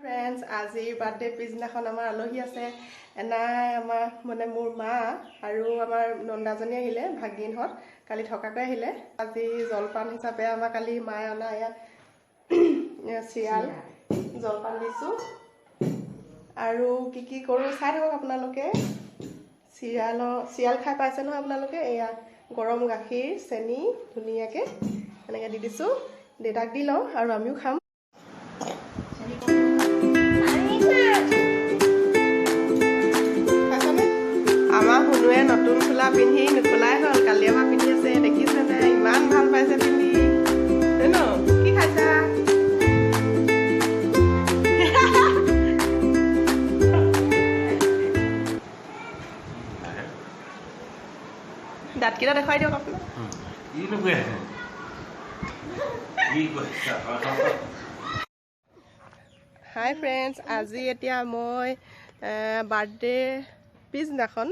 friends আজি birthday পিছদিনাখন আমাৰ আলহী আছে এনাই আমাৰ মানে মোৰ মা আৰু আমাৰ নন্দাজনী আহিলে ভাগিনহত কালি থকাকৈ আহিলে আজি জলপান হিচাপে আমাৰ কালি মায়ে অনা চিয়াল জলপান দিছো আৰু কি কৰো চাই থাকক আপোনালোকে চিয়াল খাই পাইছে নহয় আপোনালোকে এয়া গৰম গাখীৰ চেনি ধুনীয়াকৈ এনেকৈ দি দিছো দেউতাক দি লওঁ আৰু আমিও খাম আমাৰ শুনুৱে নতুন চোলা পিন্ধি নুখোলাই হ'ল কালি আমাৰ পিন্ধি আছে দেখিছে নে ইমান ভাল পাইছে পিন্ধি ন কি খাইছা দাঁতকেইটা দেখুৱাই দিয়ক আপোনাক হাই ফ্ৰেণ্ডছ আজি এতিয়া মই বাৰ্থডে পিছদিনাখন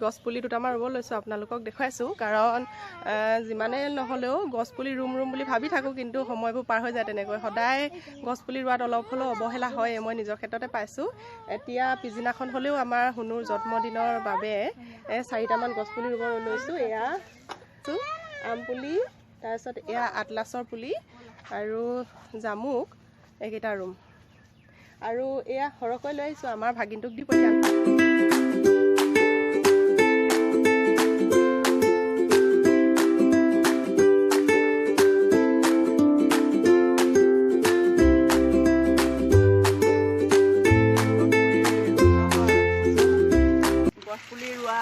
গছ পুলি দুটামান ৰুব লৈছোঁ আপোনালোকক দেখুৱাইছোঁ কাৰণ যিমানে নহ'লেও গছ পুলি ৰুম বুলি ভাবি থাকোঁ কিন্তু সময়বোৰ পাৰ হৈ যায় তেনেকৈ সদায় গছ পুলি ৰোৱাত অলপ হ'লেও অৱহেলা হয় মই নিজৰ ক্ষেত্ৰতে পাইছোঁ এতিয়া পিছদিনাখন হ'লেও আমাৰ শুনুৰ জন্মদিনৰ বাবে 4টামান গছ পুলি ৰুব লৈছোঁ এয়া আম পুলি তাৰপিছত এয়া আটলাছৰ পুলি আৰু জামুক এইকেইটা ৰুম আৰু এয়া সৰহকৈ লৈ আহিছোঁ আমাৰ ভাগিনটোক দি পঠিয়াম গছ পুলি ৰোৱা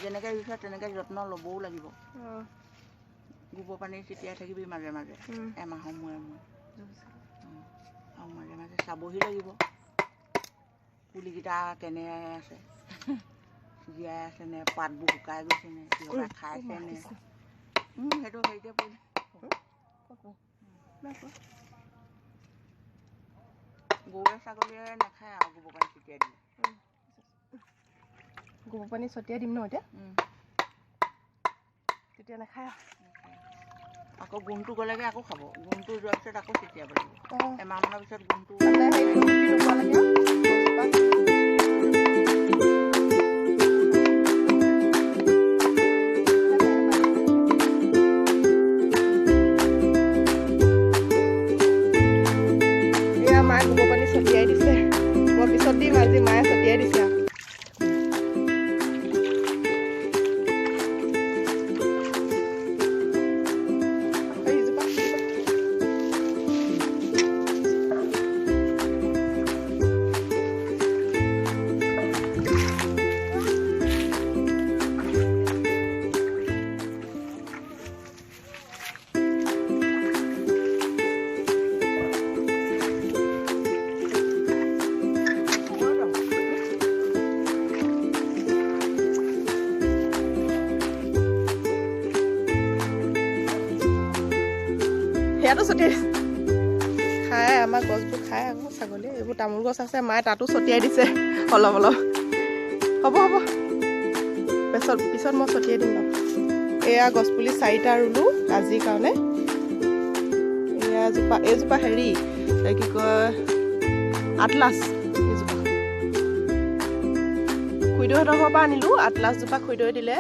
যেনেকৈ ৰুইছা তেনেকৈ যত্ন ল'বও লাগিব গোবৰ পানী ছিটিয়াই থাকিবি মাজে মাজে এমাহৰ মূৰে মূৰে আৰু মাজে মাজে চাবহি লাগিব পুলিকেইটা কেনে আছে জীয়াই আছেনে পাতবোৰ শুকাই গৈছেনে কিবা খাইছেনে সেইটো হেৰিতে পুলি গৰুৱে ছাগলীয়ে নাখায় আৰু গোবৰ পানী ছিটিয়াই দিলে গোবৰ পানী ছটিয়াই দিম ন এতিয়া তেতিয়া নাখায় আকৌ গুণটো গ'লেগৈ আকৌ খাব গুণটো যোৱাৰ পিছত আকৌ ছিটিয়াব লাগিব এমাহমানৰ পিছত গুণটো এয়া মায়ে গোবৰ পানী ছটিয়াই দিছে মই পিছত দিম আজি মায়ে ছটিয়াই দিছে সেয়াতো ছটিয়াই খাই আমাৰ গছবোৰ খাই আকৌ ছাগলী এইবোৰ তামোল গছ আছে মায়ে তাতো ছটিয়াই দিছে অলপ হ'ব পিছত মই ছটিয়াই দিম বাৰু এয়া গছপুলি 4টা ৰুলোঁ আজিৰ কাৰণে এইজোপা হেৰি কি কয় আটলাছ এইজোপা খুইদৈহঁতৰ ঘৰৰ পৰা আনিলোঁ আটলাছজোপা খুইদৈ দিলে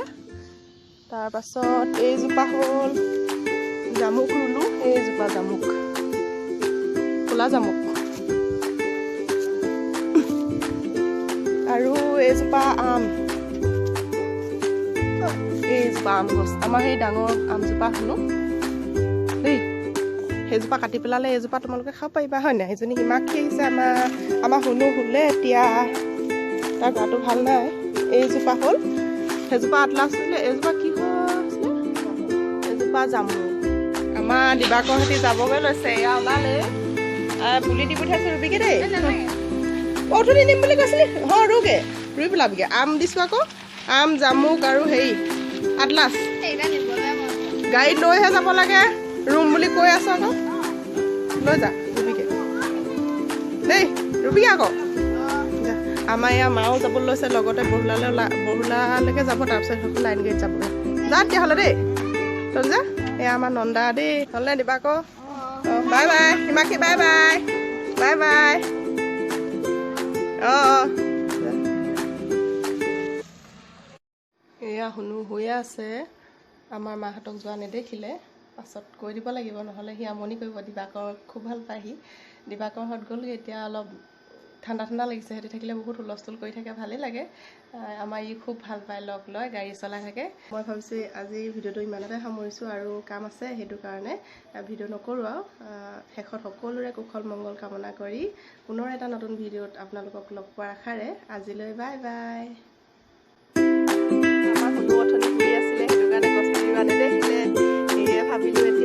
তাৰপাছত এইজোপা হ'ল জামুক ৰুলোঁ এইজোপা জামুক ক'লা জামুক আৰু এইজোপা আম গছ আমাৰ সেই ডাঙৰ আমজোপা শুনো দেই সেইজোপা কাটি পেলালে এইজোপা তোমালোকে খাব পাৰিবা হয় নাই সেইজনী হিমাক্ষী আহিছে আমাৰ শুনো শুলে এতিয়া তাৰ গাটো ভাল নাই এইজোপা হ'ল সেইজোপা আটলাছ হৈছিলে এইজোপা কি হৈছিলে এইজোপা জামুক আমাৰ দিবাকৰ সৈতে যাবগৈ লৈছে এয়া ওলালে পুলি দি পঠিয়াইছে ৰুবিকে দেই অথনি নিম বুলি কৈছিলি ৰুগে ৰুই পেলাবিগে আম দিছোঁ আকৌ আম জামুক আৰু হেৰি আটলাছ গাড়ীত লৈহে যাব লাগে ৰুম বুলি কৈ আছোঁ আকৌ লৈ যা ৰুবিকে দেই ৰুবিকে আকৌ আমাৰ ইয়াৰ মাও যাবলৈ লৈছে লগতে বহুলালৈকে যাব তাৰপিছত লাইন গাড়ীত যাব যা তেতিয়াহ'লে দেই তই যা এয়া আমাৰ নন্দা দেই হ'লনে দিবা আকৌ bye bye Himakshi bye bye bye bye অঁ এয়া শুনো হৈয়ে আছে আমাৰ মাহঁতক যোৱা নেদেখিলে পাছত কৈ দিব লাগিব নহ'লে সি আমনি কৰিব দিবাকৰ খুব ভাল পায় সি দিবাকৰ ঘৰত গ'লগৈ এতিয়া অলপ ঠাণ্ডা ঠাণ্ডা লাগিছে সিহঁতি থাকিলে বহুত হুলস্থুল কৰি থাকে ভালেই লাগে আমাৰ ই খুব ভাল পায় লগ লয় গাড়ী চলাই থাকে মই ভাবিছোঁ আজি ভিডিঅ'টো ইমানতে সামৰিছোঁ আৰু কাম আছে সেইটো কাৰণে ভিডিঅ' নকৰোঁ আৰু শেষত সকলোৰে কুশল মংগল কামনা কৰি পুনৰ এটা নতুন ভিডিঅ'ত আপোনালোকক লগ পোৱাৰ আশাৰে আজিলৈ বাই বাই আমাৰ কোনো অথনি শুই আছিলে সেইটো কাৰণে গছ পুলি নেদেখিলে সেয়ে ভাবিলোঁ